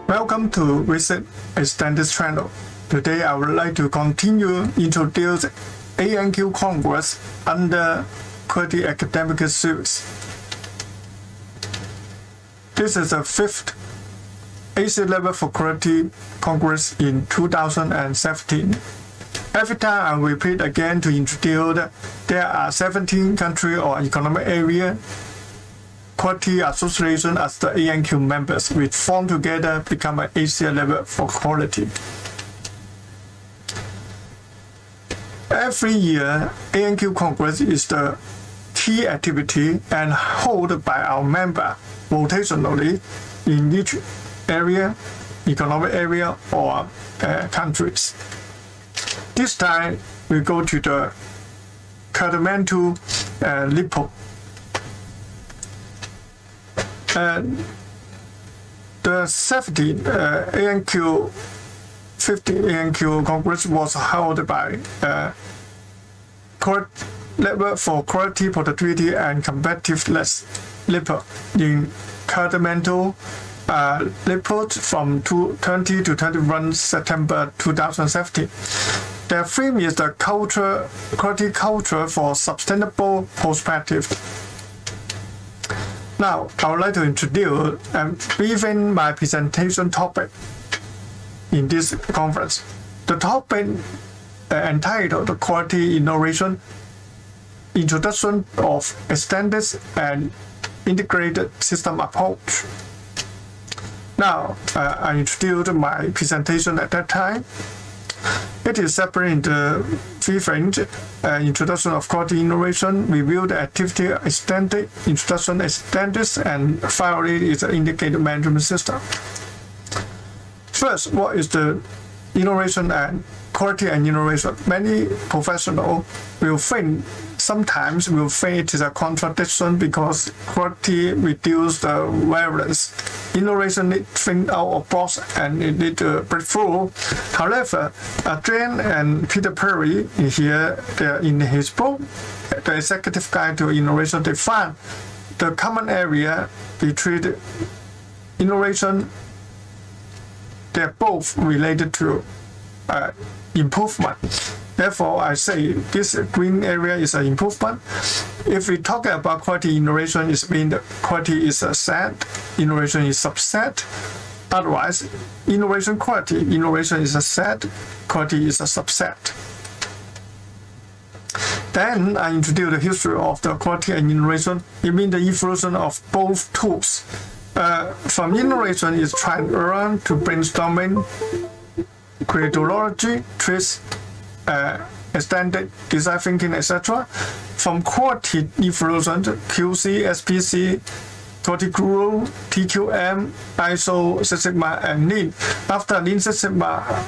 Welcome to Visit Extenics channel. Today I would like to continue introduce ANQ Congress under Quality Academic Series. This is the fifth AC Level for Quality Congress in 2017. Every time I repeat again to introduce, there are 17 country or economic area quality association as the ANQ members, which form together become an Asia level for quality. Every year, ANQ Congress is the key activity and held by our member rotationally in each area, economic area or countries. This time we go to the Kathmandu and Nepal. The 17 ANQ 50 ANQ Congress was held by level for quality, productivity, and competitiveness Nepal in Kathmandu, Nepal from 20 to 21 September 2017. Their theme is the quality culture for sustainable perspective. Now, I would like to introduce and briefing my presentation topic in this conference. The topic entitled Quality Innovation, Introduction of Extenics and Integrated System Approach. Now, I introduced my presentation at that time. It is separated into three things: introduction of quality innovation, review the activity extended, introduction extended, and finally is the indicator management system. First, what is the innovation and quality and innovation? Many professionals will think sometimes it is a contradiction because quality reduces the variance. Innovation needs to think out of box and it needs to break through. However, Adrian and Peter Perry here in his book, The Executive Guide to Innovation, they find the common area between innovation. They're both related to improvement. Therefore, I say this green area is an improvement. If we talk about quality innovation, it means that quality is a set, innovation is subset. Otherwise, innovation is a set, quality is a subset. Then I introduce the history of the quality and innovation. It means the evolution of both tools. From innovation is try and learn to brainstorming, methodology, TRIZ, extended design thinking, etc. From quality evolution, QC, SPC, quality guru, TQM, ISO, Six Sigma, and Lean. After Lean Six Sigma,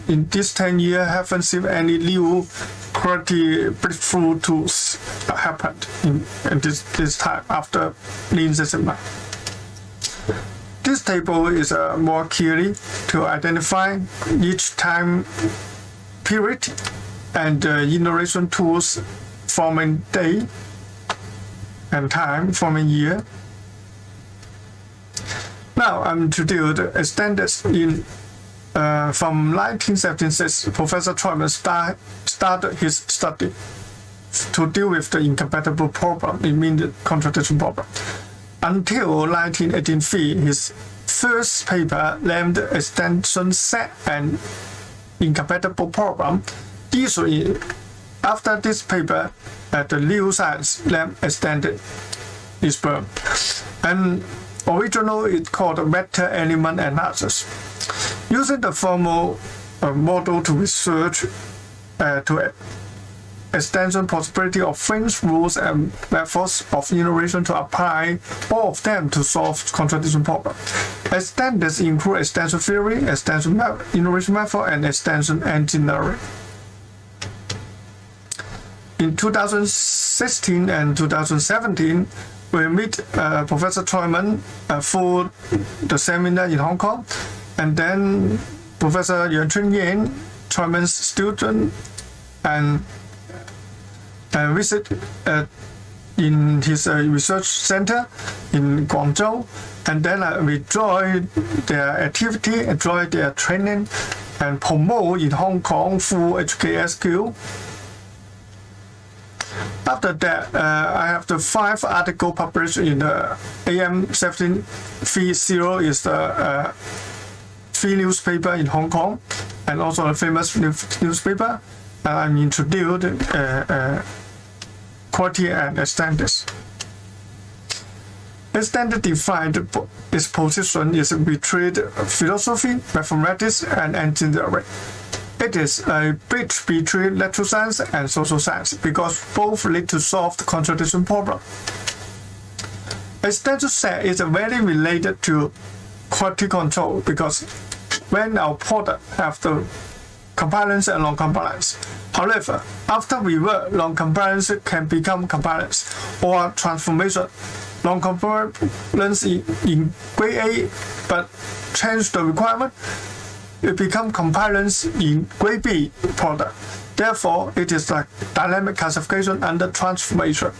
in this 10 years, haven't seen any new quality breakthrough tools happened in this time after Lean Six Sigma. This table is more clearly to identify each time period and innovation tools forming day and time forming year. Now I'm introduced extended in from 1976. Professor Troyman started his study to deal with the incompatible problem, it means the contradiction problem. Until 1983, his first paper named Extension Set and Incompatible Problem. After this paper, the new science named Extended is born. And originally it's called Meta Element Analysis. Using the formal model to research to extension possibility of things, rules, and methods of innovation to apply all of them to solve contradiction problem. Extenders include extension theory, extension innovation method, and extension engineering. In 2016 and 2017, we meet Professor Troyman for the seminar in Hong Kong, and then Professor Yuan Chun Yin, Troyman's student, and visit in his research center in Guangzhou, and then we join their activity, join their training, and promote in Hong Kong through HKSQ. After that, I have the 5 article published in the AM 1730 is the free newspaper in Hong Kong, and also a famous newspaper. And I'm introduced quality and Extenics. Extenics defined its position is between philosophy, mathematics, and engineering. It is a bridge between natural science and social science because both lead to solve the contradiction problem. Extenics set is very related to quality control because when our product have the compliance and non-compliance. However, after we work, non-compliance can become compliance or transformation. Non-compliance in grade A but change the requirement, it becomes compliance in grade B product. Therefore, it is like dynamic classification under transformation.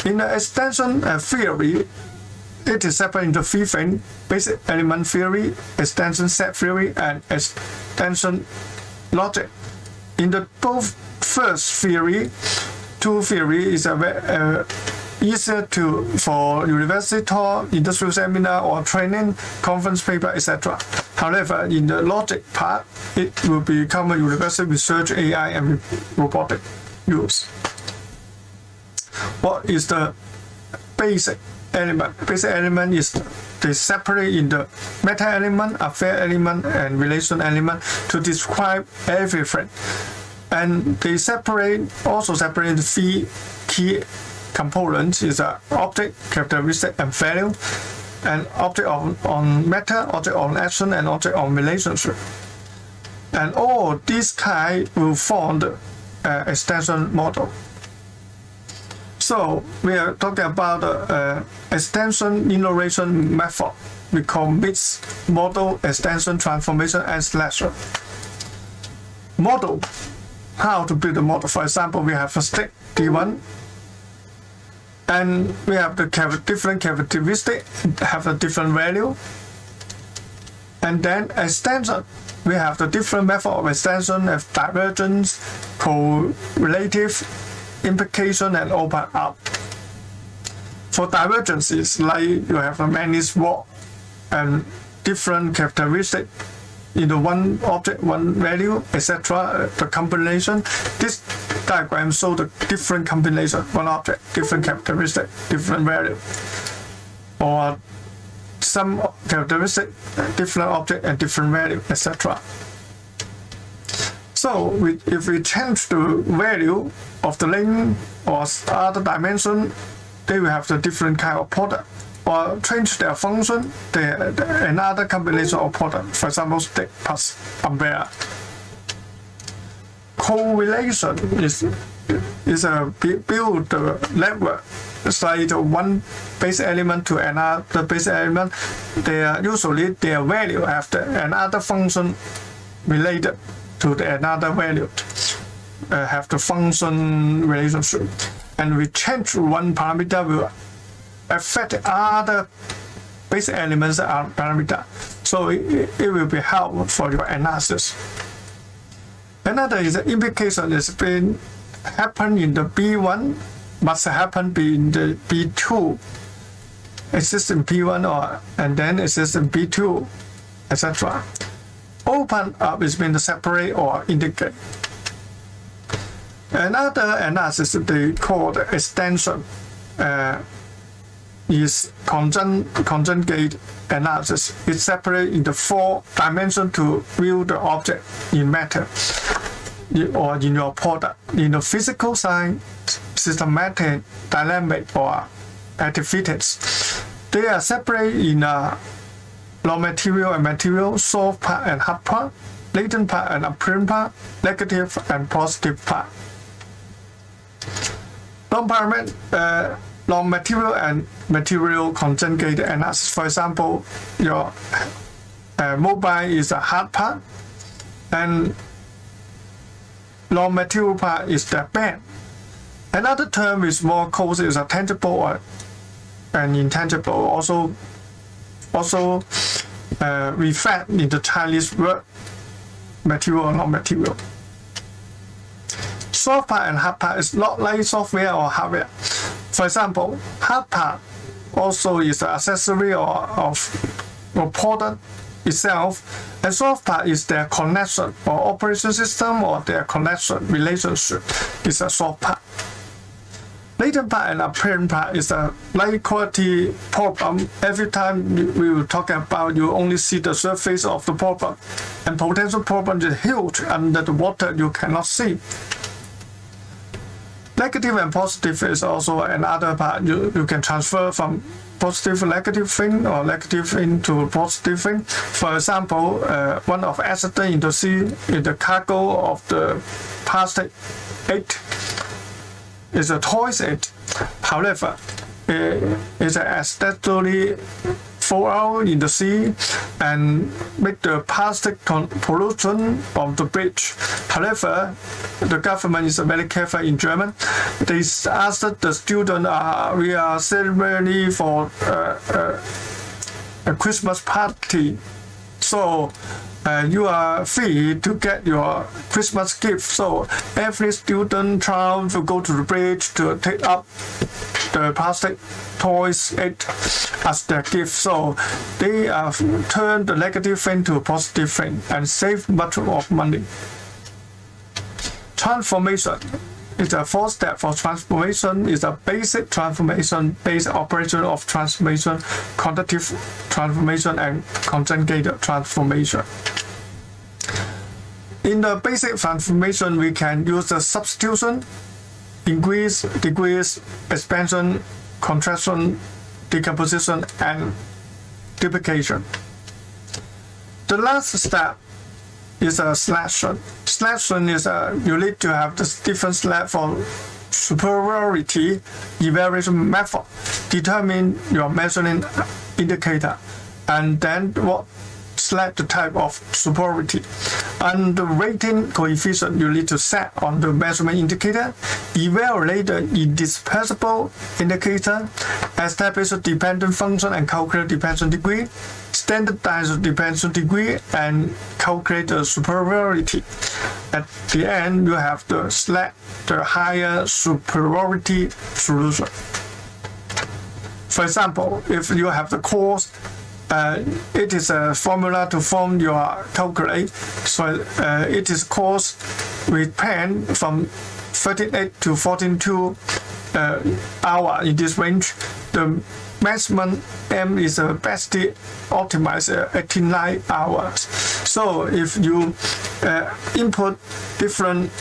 In the extension theory, it is separated into 3 things: basic element theory, extension set theory, and extension logic. In the both first theory, 2 theory is easier for university talk, industrial seminar, or training, conference paper, etc. However, in the logic part, it will become a university research, AI, and robotic use. What is the basic element? Basic element is they separate in the meta element, affair element, and relation element to describe everything. And they also separate into 3 key components: is object, characteristic, and value, and object on matter, object on action, and object on relationship. And all these kind will form the extension model. So we are talking about the extension innovation method. We call mixed model, extension, transformation, and selection. Model. How to build a model? For example, we have a stick D1, and we have the different characteristics, have a different value. And then extension, we have the different method of extension, have divergence, correlative, implication, and open up. For divergence, it's like you have a many swap and different characteristics in the one object, one value, etc. The combination. This diagram shows the different combination, one object, different characteristic, different value, or some characteristic, different object and different value, etc. So if we change the value of the length or other dimension, they will have the different kind of product. Or change their function, another combination of product, for example, stick plus umbrella. Correlation is a build network. It's like one base element to another base element. Usually their value have another function related to another value, have the function relationship. And we change one parameter will affect other base elements and parameter. So it will be helpful for your analysis. Another is the implication is been happen in the B1, must happen in the B2, exist in P1 and then exist in B2, etc. Open up is been separate or indicate. Another analysis they call the extension is conjugate analysis. It's separated into 4 dimensions to view the object in matter or in your product. In the physical side, systematic, dynamic, or activities. They are separated in non-material and material, soft part and hard part, latent part and apparent part, negative and positive part. Non-material and material conjugate analysis. For example, your mobile is a hard part, and non-material part is the band. Another term is more close is a tangible and intangible. Also reflect in the Chinese word material or non-material. Soft part and hard part is not like software or hardware. For example, hard part also is an accessory of product itself, and soft part is their connection or operation system or their connection relationship is a soft part. Latent part and apparent part is a light quality problem. Every time we will talk about, you only see the surface of the problem, and potential problem is huge under the water you cannot see. Negative and positive is also another part. You can transfer from positive to negative thing or negative into positive thing. For example, one of accident in the sea in the cargo of the plastic 8 is a toys 8. However, it's accidentally fall out in the sea and make the plastic pollution of the bridge. However, the government is very careful in German. They asked the student, we are celebrating for a Christmas party. So you are free to get your Christmas gift. So every student try to go to the bridge to take up the plastic toys as their gift. So they turn the negative thing to a positive thing and save much of money. Transformation is a fourth step for transformation. Is a basic transformation, basic operation of transformation, quantitative transformation, and conjugate transformation. In the basic transformation, we can use the substitution, increase, decrease, expansion, contraction, decomposition, and duplication. The last step is a selection. Selection is you need to have the different slab for superiority evaluation method. Determine your measuring indicator, and then select the type of superiority. And the rating coefficient you need to set on the measurement indicator, evaluate the indispensable indicator, establish a dependent function and calculate dependent degree, standardize the dependent degree, and calculate the superiority. At the end, you have to select the higher superiority solution. For example, if you have the course, it is a formula to form your calculate. So it is course with pen from 38 to 42 hour in this range. The maximum M is best optimized 89 hours. So if you input different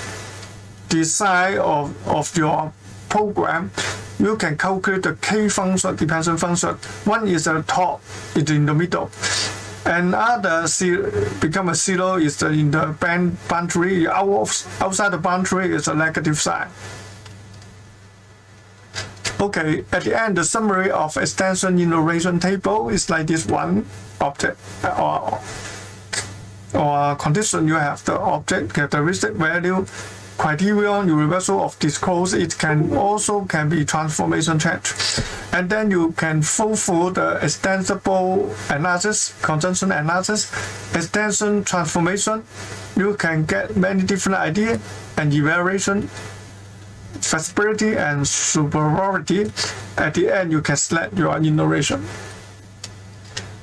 design of your program, you can calculate the K function, dependent function. One is the top, it's in the middle. And other become a zero is in the boundary. Outside the boundary is a negative sign. Okay, at the end, the summary of extension iteration table is like this one object or condition. You have the object characteristic value, criterion, universal of disclose. It can be transformation change, and then you can fulfill the extensible analysis, conjunction analysis, extension transformation. You can get many different ideas and evaluation, feasibility and superiority. At the end, you can select your iteration.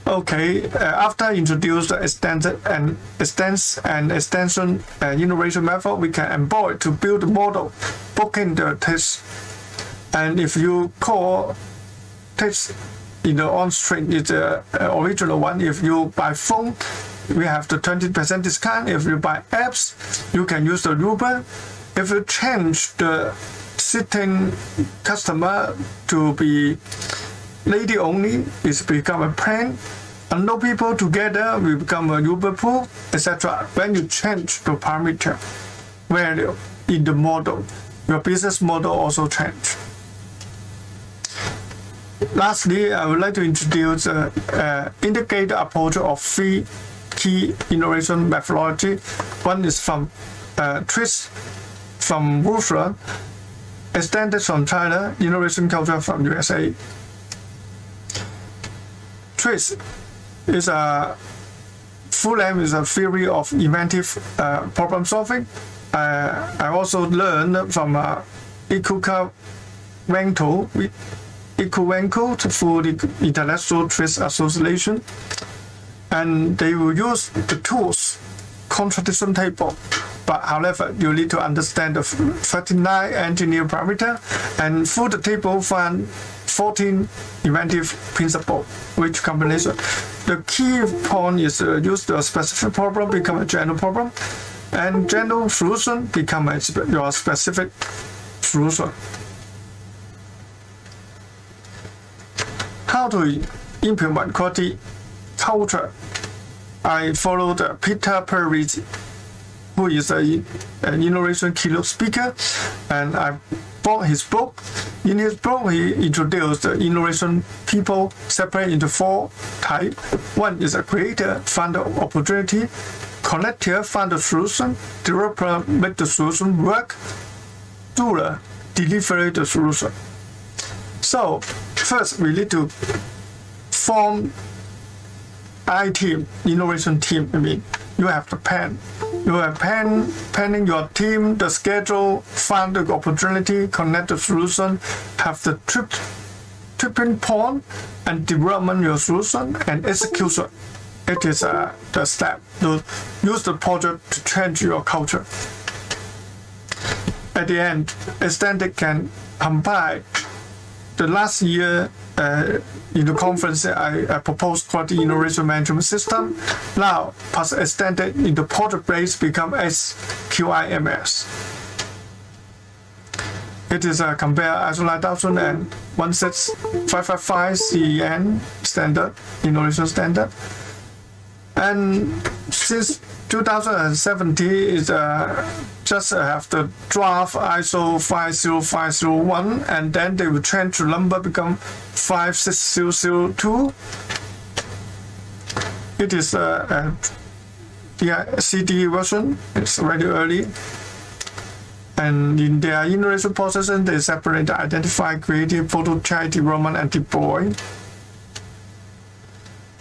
Okay, after introduce the extension iteration method, we can employ to build the model, booking the test. And if you call test in the on-string, it's the original one. If you buy phone, we have the 20% discount. If you buy apps, you can use the Uber. If you change the sitting customer to be lady only, it's become a plan. And no people together will become a Uber pool, etc. When you change the parameter value in the model, your business model also change. Lastly, I would like to introduce indicator approach of 3 key innovation methodology. One is from TRIZ, from Russia, Extenics from China, innovation culture from USA. TRIZ is a full name is a theory of inventive problem solving. I also learned from Ikuka Wenko through the International TRIZ Association, and they will use the tools contradiction table. But however, you need to understand the 39 engineer parameter, and through the table find 14 inventive principle, which combination. The key point is use the specific problem become a general problem, and general solution become your specific solution. How to implement quality culture? I follow the Peter Perez, who is an innovation keynote speaker, and I bought his book. In his book, he introduced the innovation people separate into 4 types. One is a creator, find the opportunity; connector, find the solution; developer, make the solution work; doer, deliver the solution. So first, we need to form I-team, innovation team. I mean, you have the plan. You have planning your team, the schedule, find the opportunity, connect the solution, have the tipping point, and development your solution and execution. It is the step to use the project to change your culture. At the end, Extenics can combine. The last year in the conference, I proposed quality innovation management system. Now, plus Extenics in the project base become SQIMS. It is a compare ISO 9000 and 16555 CEN standard, innovation standard. And since 2017 is just have the draft ISO 50501, and then they will change the number become 56002. It is the CD version. It's very early. And in their innovation process, they separate, identify, creative, prototype, development, and deploy.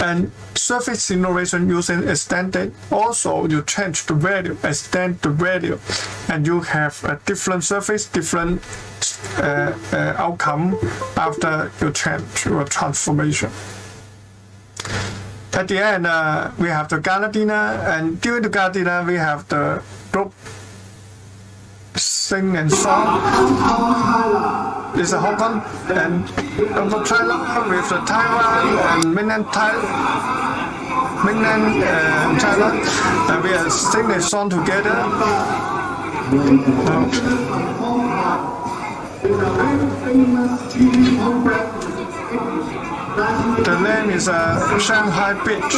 And surface innovation using Extenics, also you change the value, extend the value, and you have a different surface, different outcome after you change your transformation. At the end, we have the Gala dinner, and during the Gala dinner, we have the group sing and song. It's a Hong Kong and China with the Taiwan and mainland China, and we are singing a song together. The name is Shanghai Beach.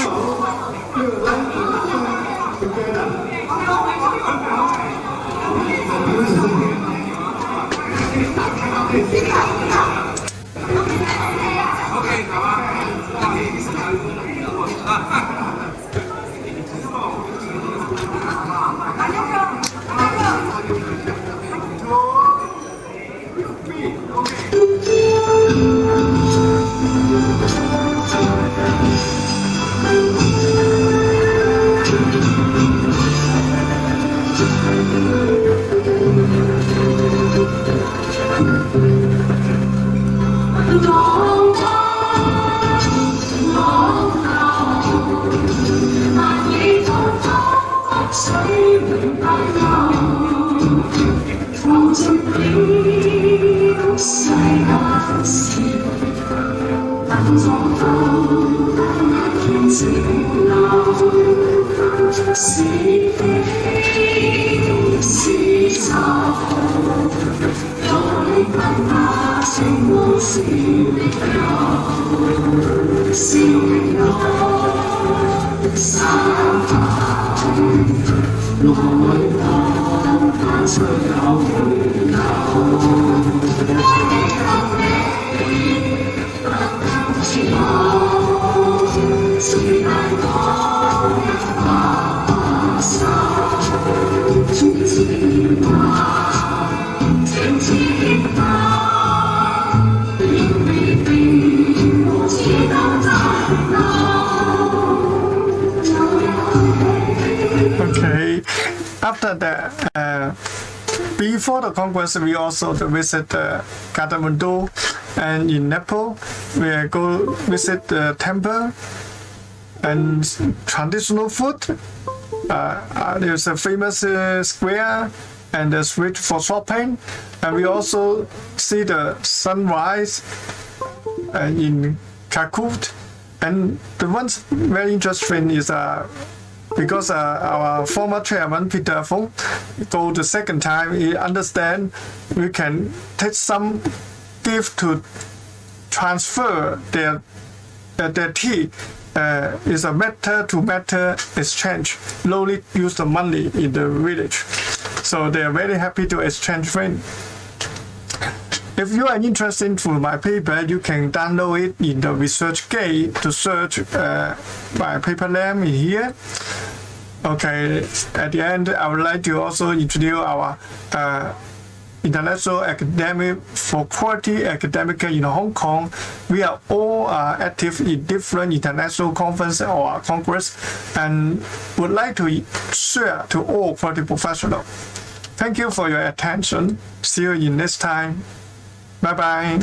Thank you. after that, before the Congress, we also visit Kathmandu, and in Nepal, we go visit the temple and traditional food. There's a famous square and the street for shopping, and we also see the sunrise in Kakut. And the one very interesting is because our former chairman Peter Fung go the second time, he understand we can take some gift to transfer their tea. Is a matter to matter exchange. Slowly use the money in the village, so they are very happy to exchange things. If you are interested in my paper, you can download it in the research gate to search my paper name in here. Okay, at the end, I would like to also introduce our International Academy for Quality Academic in Hong Kong. We are all active in different international conferences or congress and would like to share to all quality professionals. Thank you for your attention. See you in next time. Bye bye.